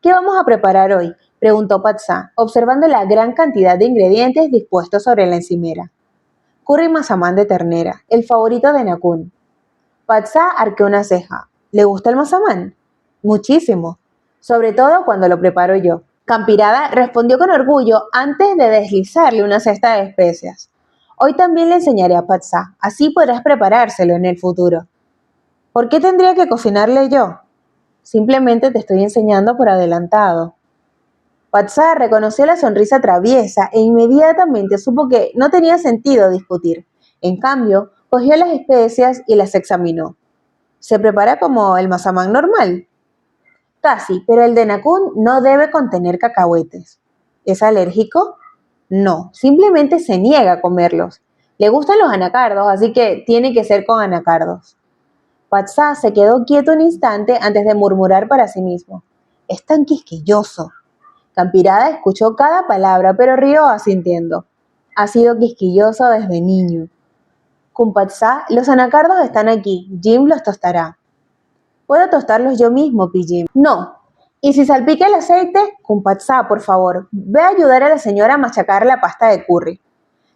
¿Qué vamos a preparar hoy?, preguntó Patsa, observando la gran cantidad de ingredientes dispuestos sobre la encimera. Curry mazamán de ternera, el favorito de Nakun. Patsa arqueó una ceja. ¿Le gusta el mazamán? Muchísimo, sobre todo cuando lo preparo yo. Campirada respondió con orgullo antes de deslizarle una cesta de especias. Hoy también le enseñaré a Patsa, así podrás preparárselo en el futuro. ¿Por qué tendría que cocinarle yo? Simplemente te estoy enseñando por adelantado. Patsa reconoció la sonrisa traviesa e inmediatamente supo que no tenía sentido discutir. En cambio, cogió las especias y las examinó. ¿Se prepara como el mazamán normal? Casi, pero el de Nakun no debe contener cacahuetes. ¿Es alérgico? No, simplemente se niega a comerlos. Le gustan los anacardos, así que tiene que ser con anacardos. Patsa se quedó quieto un instante antes de murmurar para sí mismo. Es tan quisquilloso. Campirada escuchó cada palabra, pero rió asintiendo. Ha sido quisquilloso desde niño. Con Patsa, los anacardos están aquí. Jim los tostará. ¿Puedo tostarlos yo mismo, Pijim? No. Y si salpica el aceite, con Patsa, por favor, ve a ayudar a la señora a machacar la pasta de curry.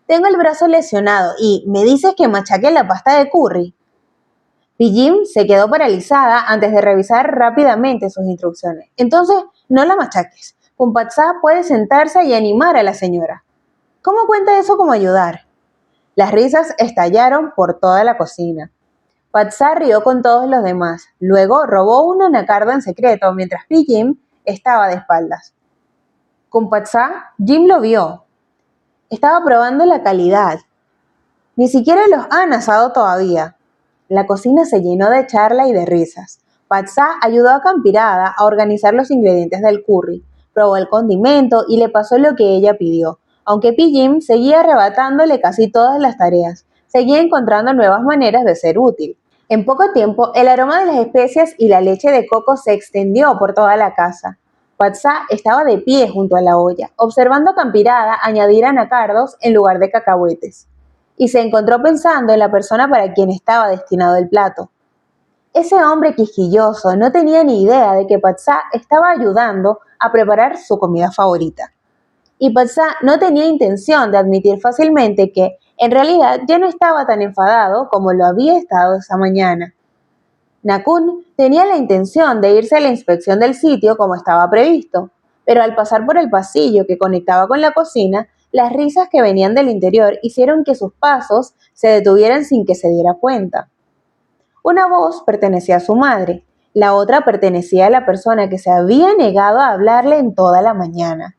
Tengo el brazo lesionado y ¿me dices que machaque la pasta de curry? Pijim se quedó paralizada antes de revisar rápidamente sus instrucciones. Entonces, no la machaques. Con Patsa puede sentarse y animar a la señora. ¿Cómo cuenta eso como ayudar? Las risas estallaron por toda la cocina. Patsa rió con todos los demás. Luego robó un anacardo en secreto mientras Pijim estaba de espaldas. Con Patsa, Jim lo vio. Estaba probando la calidad. Ni siquiera los han asado todavía. La cocina se llenó de charla y de risas. Patsa ayudó a Campirada a organizar los ingredientes del curry, probó el condimento y le pasó lo que ella pidió. Aunque Pijim seguía arrebatándole casi todas las tareas, seguía encontrando nuevas maneras de ser útil. En poco tiempo, el aroma de las especias y la leche de coco se extendió por toda la casa. Patsa estaba de pie junto a la olla, observando a Campirada añadir anacardos en lugar de cacahuetes, y se encontró pensando en la persona para quien estaba destinado el plato. Ese hombre quisquilloso no tenía ni idea de que Patsa estaba ayudando a preparar su comida favorita. Y Patsa no tenía intención de admitir fácilmente que, en realidad, ya no estaba tan enfadado como lo había estado esa mañana. Nakun tenía la intención de irse a la inspección del sitio como estaba previsto, pero al pasar por el pasillo que conectaba con la cocina, las risas que venían del interior hicieron que sus pasos se detuvieran sin que se diera cuenta. Una voz pertenecía a su madre, la otra pertenecía a la persona que se había negado a hablarle en toda la mañana.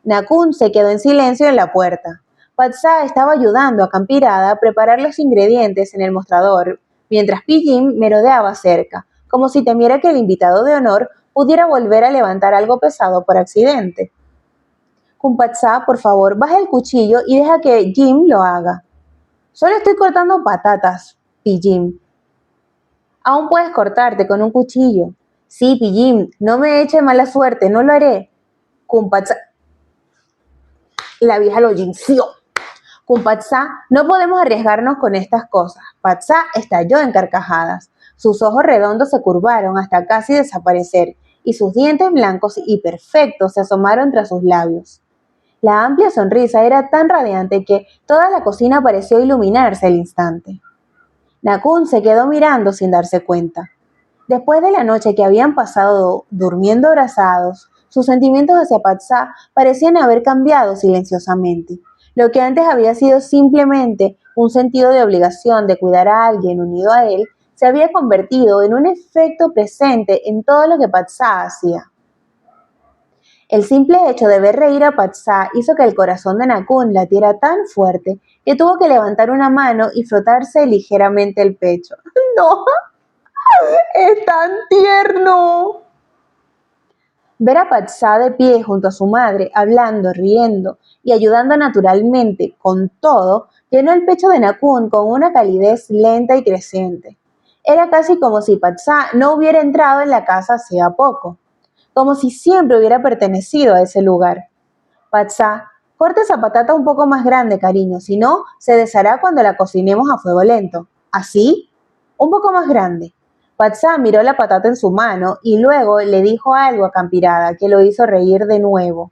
Nakun se quedó en silencio en la puerta. Patsa estaba ayudando a Campirada a preparar los ingredientes en el mostrador, mientras Pijim merodeaba cerca, como si temiera que el invitado de honor pudiera volver a levantar algo pesado por accidente. Kumpatsa, por favor, baja el cuchillo y deja que Jim lo haga. Solo estoy cortando patatas, Pijim. Aún puedes cortarte con un cuchillo. Sí, Pijim, no me eche mala suerte, no lo haré. Kumpatsa. La vieja lo jinxió. Kumpatsa, no podemos arriesgarnos con estas cosas. Patsa estalló en carcajadas. Sus ojos redondos se curvaron hasta casi desaparecer y sus dientes blancos y perfectos se asomaron tras sus labios. La amplia sonrisa era tan radiante que toda la cocina pareció iluminarse al instante. Nakun se quedó mirando sin darse cuenta. Después de la noche que habían pasado durmiendo abrazados, sus sentimientos hacia Patsa parecían haber cambiado silenciosamente. Lo que antes había sido simplemente un sentido de obligación de cuidar a alguien unido a él, se había convertido en un efecto presente en todo lo que Patsa hacía. El simple hecho de ver reír a Patsa hizo que el corazón de Nakun latiera tan fuerte que tuvo que levantar una mano y frotarse ligeramente el pecho. ¡No! ¡Es tan tierno! Ver a Patsa de pie junto a su madre, hablando, riendo y ayudando naturalmente con todo, llenó el pecho de Nakun con una calidez lenta y creciente. Era casi como si Patsa no hubiera entrado en la casa hacía poco, como si siempre hubiera pertenecido a ese lugar. Patsa, corta esa patata un poco más grande, cariño, si no, se deshará cuando la cocinemos a fuego lento. ¿Así? Un poco más grande. Patsa miró la patata en su mano y luego le dijo algo a Campirada que lo hizo reír de nuevo.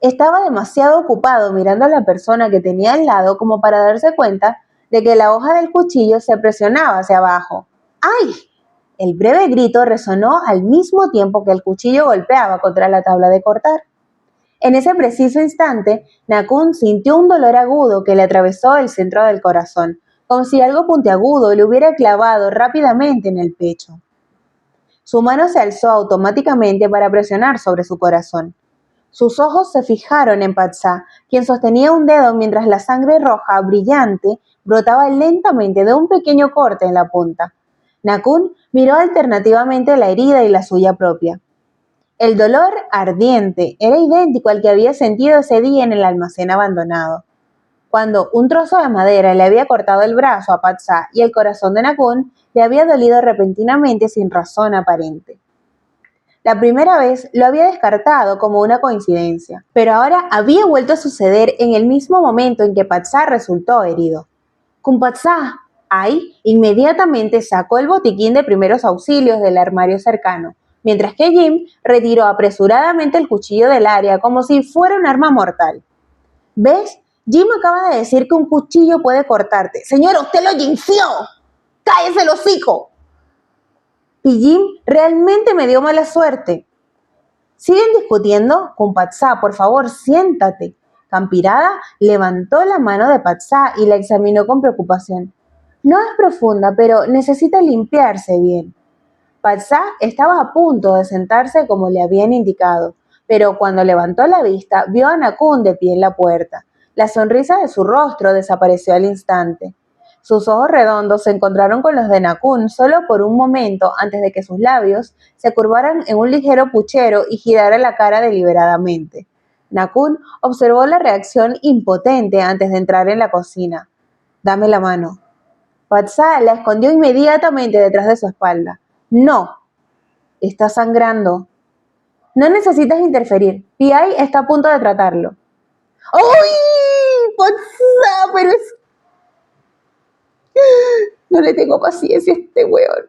Estaba demasiado ocupado mirando a la persona que tenía al lado como para darse cuenta de que la hoja del cuchillo se presionaba hacia abajo. ¡Ay! El breve grito resonó al mismo tiempo que el cuchillo golpeaba contra la tabla de cortar. En ese preciso instante, Nakun sintió un dolor agudo que le atravesó el centro del corazón, como si algo puntiagudo le hubiera clavado rápidamente en el pecho. Su mano se alzó automáticamente para presionar sobre su corazón. Sus ojos se fijaron en Patsa, quien sostenía un dedo mientras la sangre roja brillante brotaba lentamente de un pequeño corte en la punta. Nakun miró alternativamente la herida y la suya propia. El dolor ardiente era idéntico al que había sentido ese día en el almacén abandonado, cuando un trozo de madera le había cortado el brazo a Patsa y el corazón de Nakun le había dolido repentinamente sin razón aparente. La primera vez lo había descartado como una coincidencia, pero ahora había vuelto a suceder en el mismo momento en que Patsa resultó herido. ¡Kumpatsa! Ai inmediatamente sacó el botiquín de primeros auxilios del armario cercano, mientras que Jim retiró apresuradamente el cuchillo del área como si fuera un arma mortal. ¿Ves? Jim acaba de decir que un cuchillo puede cortarte. Señora, usted lo jinxió. ¡Cállese el hocico! Y Jim realmente me dio mala suerte. ¿Siguen discutiendo? Kumpatsa, por favor, siéntate. Campirada levantó la mano de Patsa y la examinó con preocupación. No es profunda, pero necesita limpiarse bien. Patsa estaba a punto de sentarse como le habían indicado, pero cuando levantó la vista vio a Nakun de pie en la puerta. La sonrisa de su rostro desapareció al instante. Sus ojos redondos se encontraron con los de Nakun solo por un momento antes de que sus labios se curvaran en un ligero puchero y girara la cara deliberadamente. Nakun observó la reacción impotente antes de entrar en la cocina. «Dame la mano». Patsa la escondió inmediatamente detrás de su espalda. «No, está sangrando». «No necesitas interferir. P.I. está a punto de tratarlo». ¡Ay! Patsa, pero es... No le tengo paciencia a este weón.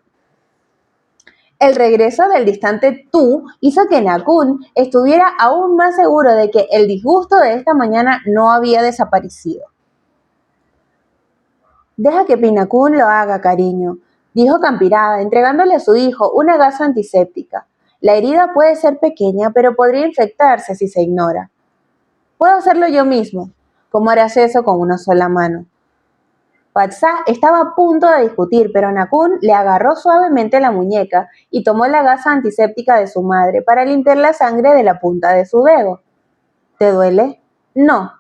El regreso del distante tú hizo que Nakun estuviera aún más seguro de que el disgusto de esta mañana no había desaparecido. «Deja que Pinakun lo haga, cariño», dijo Campirada, entregándole a su hijo una gasa antiséptica. «La herida puede ser pequeña, pero podría infectarse si se ignora». «Puedo hacerlo yo mismo». «¿Cómo harás eso con una sola mano?» Patsa estaba a punto de discutir, pero Nakun le agarró suavemente la muñeca y tomó la gasa antiséptica de su madre para limpiar la sangre de la punta de su dedo. «¿Te duele?» «No».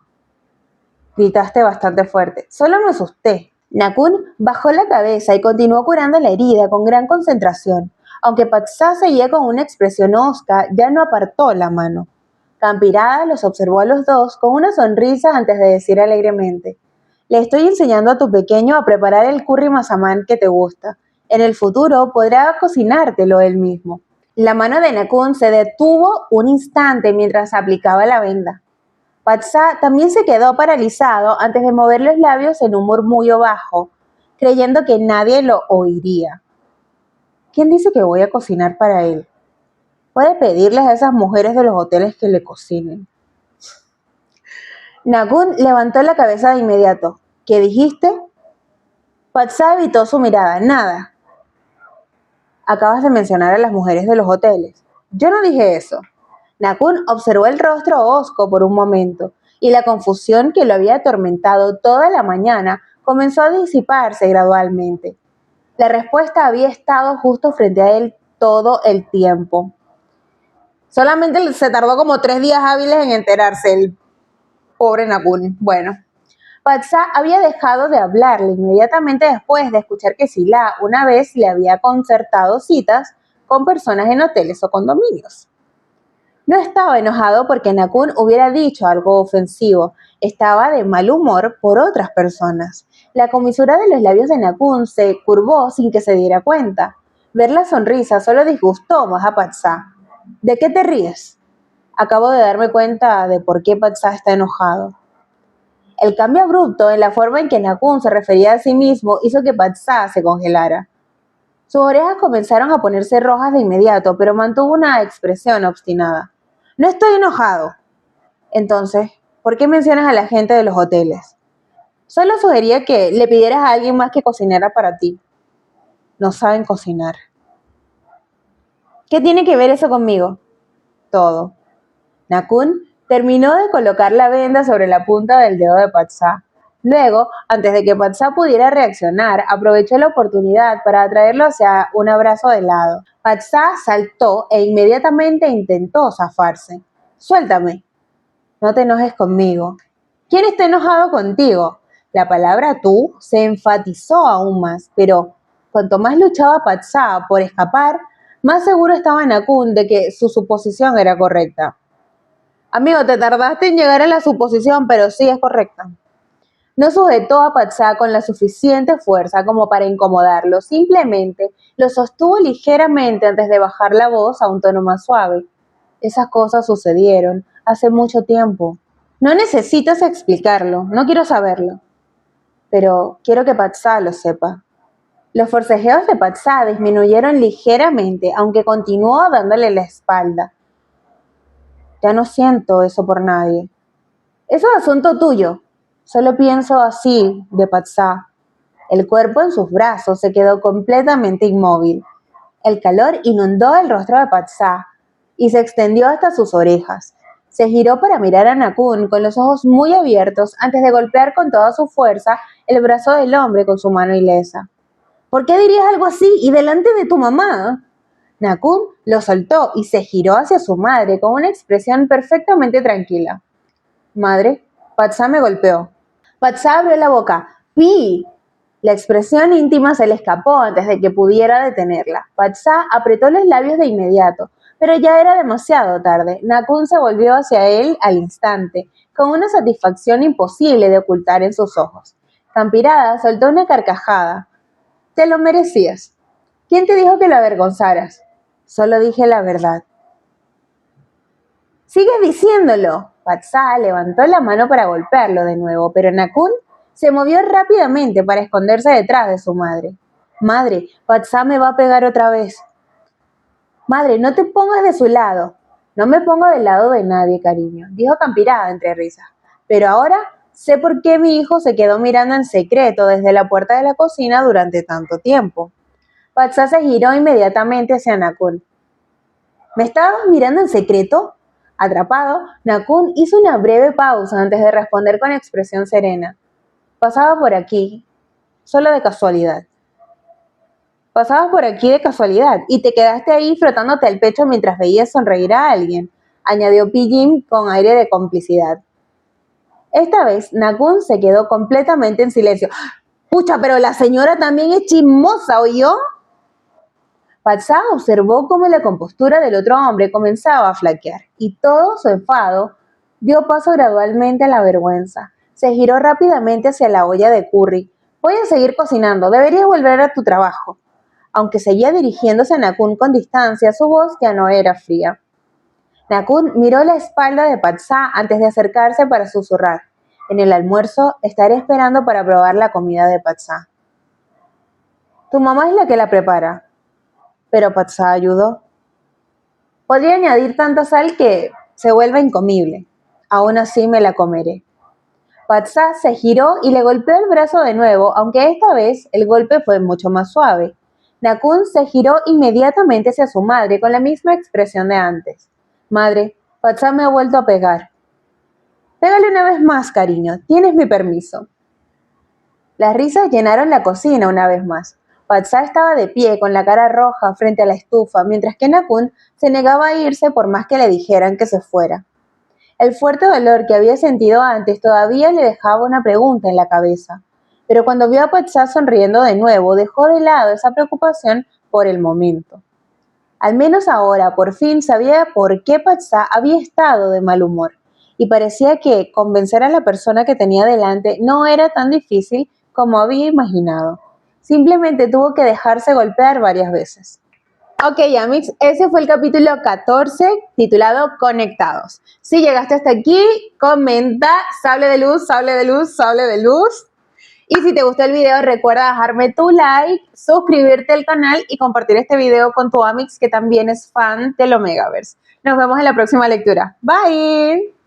Gritaste bastante fuerte. «Solo me asusté». Nakun bajó la cabeza y continuó curando la herida con gran concentración. Aunque Patsa seguía con una expresión hosca, ya no apartó la mano. Campirada los observó a los dos con una sonrisa antes de decir alegremente: le estoy enseñando a tu pequeño a preparar el curry mazamán que te gusta. En el futuro podrá cocinártelo él mismo. La mano de Nakun se detuvo un instante mientras aplicaba la venda. Patsa también se quedó paralizado antes de mover los labios en un murmullo bajo, creyendo que nadie lo oiría. ¿Quién dice que voy a cocinar para él? Puede pedirles a esas mujeres de los hoteles que le cocinen. Nakun levantó la cabeza de inmediato. ¿Qué dijiste? Patsa evitó su mirada. Nada. Acabas de mencionar a las mujeres de los hoteles. Yo no dije eso. Nakun observó el rostro hosco por un momento y la confusión que lo había atormentado toda la mañana comenzó a disiparse gradualmente. La respuesta había estado justo frente a él todo el tiempo. Solamente se tardó como 3 días hábiles en enterarse, el pobre Nakun. Bueno, Patsa había dejado de hablarle inmediatamente después de escuchar que Sila una vez le había concertado citas con personas en hoteles o condominios. No estaba enojado porque Nakun hubiera dicho algo ofensivo, estaba de mal humor por otras personas. La comisura de los labios de Nakun se curvó sin que se diera cuenta. Ver la sonrisa solo disgustó más a Patsa. ¿De qué te ríes? Acabo de darme cuenta de por qué Patsa está enojado. El cambio abrupto en la forma en que Nakun se refería a sí mismo hizo que Patsa se congelara. Sus orejas comenzaron a ponerse rojas de inmediato, pero mantuvo una expresión obstinada. No estoy enojado. Entonces, ¿por qué mencionas a la gente de los hoteles? Solo sugería que le pidieras a alguien más que cocinara para ti. No saben cocinar. ¿Qué tiene que ver eso conmigo? Todo. Nakun terminó de colocar la venda sobre la punta del dedo de Patsa. Luego, antes de que Patsa pudiera reaccionar, aprovechó la oportunidad para atraerlo hacia un abrazo de lado. Patsa saltó e inmediatamente intentó zafarse. Suéltame. No te enojes conmigo. ¿Quién está enojado contigo? La palabra tú se enfatizó aún más, pero cuanto más luchaba Patsa por escapar, más seguro estaba Nakun de que su suposición era correcta. Amigo, te tardaste en llegar a la suposición, pero sí es correcta. No sujetó a Patsa con la suficiente fuerza como para incomodarlo, simplemente lo sostuvo ligeramente antes de bajar la voz a un tono más suave. Esas cosas sucedieron hace mucho tiempo. No necesitas explicarlo, no quiero saberlo. Pero quiero que Patsa lo sepa. Los forcejeos de Patsa disminuyeron ligeramente, aunque continuó dándole la espalda. Ya no siento eso por nadie. Eso es asunto tuyo. Solo pienso así de Patsa. El cuerpo en sus brazos se quedó completamente inmóvil. El calor inundó el rostro de Patsa y se extendió hasta sus orejas. Se giró para mirar a Nakun con los ojos muy abiertos antes de golpear con toda su fuerza el brazo del hombre con su mano ilesa. ¿Por qué dirías algo así y delante de tu mamá? Nakun lo soltó y se giró hacia su madre con una expresión perfectamente tranquila. Madre, Patsa me golpeó. Patsa abrió la boca. ¡Pi! La expresión íntima se le escapó antes de que pudiera detenerla. Patsa apretó los labios de inmediato, pero ya era demasiado tarde. Nakun se volvió hacia él al instante, con una satisfacción imposible de ocultar en sus ojos. Campirada soltó una carcajada. Te lo merecías. ¿Quién te dijo que lo avergonzaras? Solo dije la verdad. Sigues diciéndolo. Patsa levantó la mano para golpearlo de nuevo, pero Nakun se movió rápidamente para esconderse detrás de su madre. Madre, Patsa me va a pegar otra vez. Madre, no te pongas de su lado. No me pongo del lado de nadie, cariño, dijo Campirada entre risas. Pero ahora sé por qué mi hijo se quedó mirando en secreto desde la puerta de la cocina durante tanto tiempo. Patsa se giró inmediatamente hacia Nakun. ¿Me estabas mirando en secreto? Atrapado, Nakun hizo una breve pausa antes de responder con expresión serena. Pasaba por aquí, solo de casualidad. Pasabas por aquí de casualidad y te quedaste ahí frotándote el pecho mientras veías sonreír a alguien, añadió Pijin con aire de complicidad. Esta vez, Nakun se quedó completamente en silencio. ¡Pucha, pero la señora también es chismosa, ¿oyó? Patsa observó cómo la compostura del otro hombre comenzaba a flaquear y todo su enfado dio paso gradualmente a la vergüenza. Se giró rápidamente hacia la olla de curry. Voy a seguir cocinando, deberías volver a tu trabajo. Aunque seguía dirigiéndose a Nakun con distancia, su voz ya no era fría. Nakun miró la espalda de Patsa antes de acercarse para susurrar. En el almuerzo estaré esperando para probar la comida de Patsa. Tu mamá es la que la prepara. Pero Patsa ayudó. Podría añadir tanta sal que se vuelva incomible. Aún así me la comeré. Patsa se giró y le golpeó el brazo de nuevo, aunque esta vez el golpe fue mucho más suave. Nakun se giró inmediatamente hacia su madre con la misma expresión de antes. Madre, Patsa me ha vuelto a pegar. Pégale una vez más, cariño. Tienes mi permiso. Las risas llenaron la cocina una vez más. Patsa estaba de pie con la cara roja frente a la estufa, mientras que Nakun se negaba a irse por más que le dijeran que se fuera. El fuerte dolor que había sentido antes todavía le dejaba una pregunta en la cabeza, pero cuando vio a Patsa sonriendo de nuevo, dejó de lado esa preocupación por el momento. Al menos ahora, por fin, sabía por qué Patsa había estado de mal humor, y parecía que convencer a la persona que tenía delante no era tan difícil como había imaginado. Simplemente tuvo que dejarse golpear varias veces. Ok, Amix, ese fue el capítulo 14 titulado Conectados. Si llegaste hasta aquí, comenta sable de luz, sable de luz, sable de luz. Y si te gustó el video, recuerda dejarme tu like, suscribirte al canal y compartir este video con tu Amix que también es fan del Omegaverse. Nos vemos en la próxima lectura. Bye.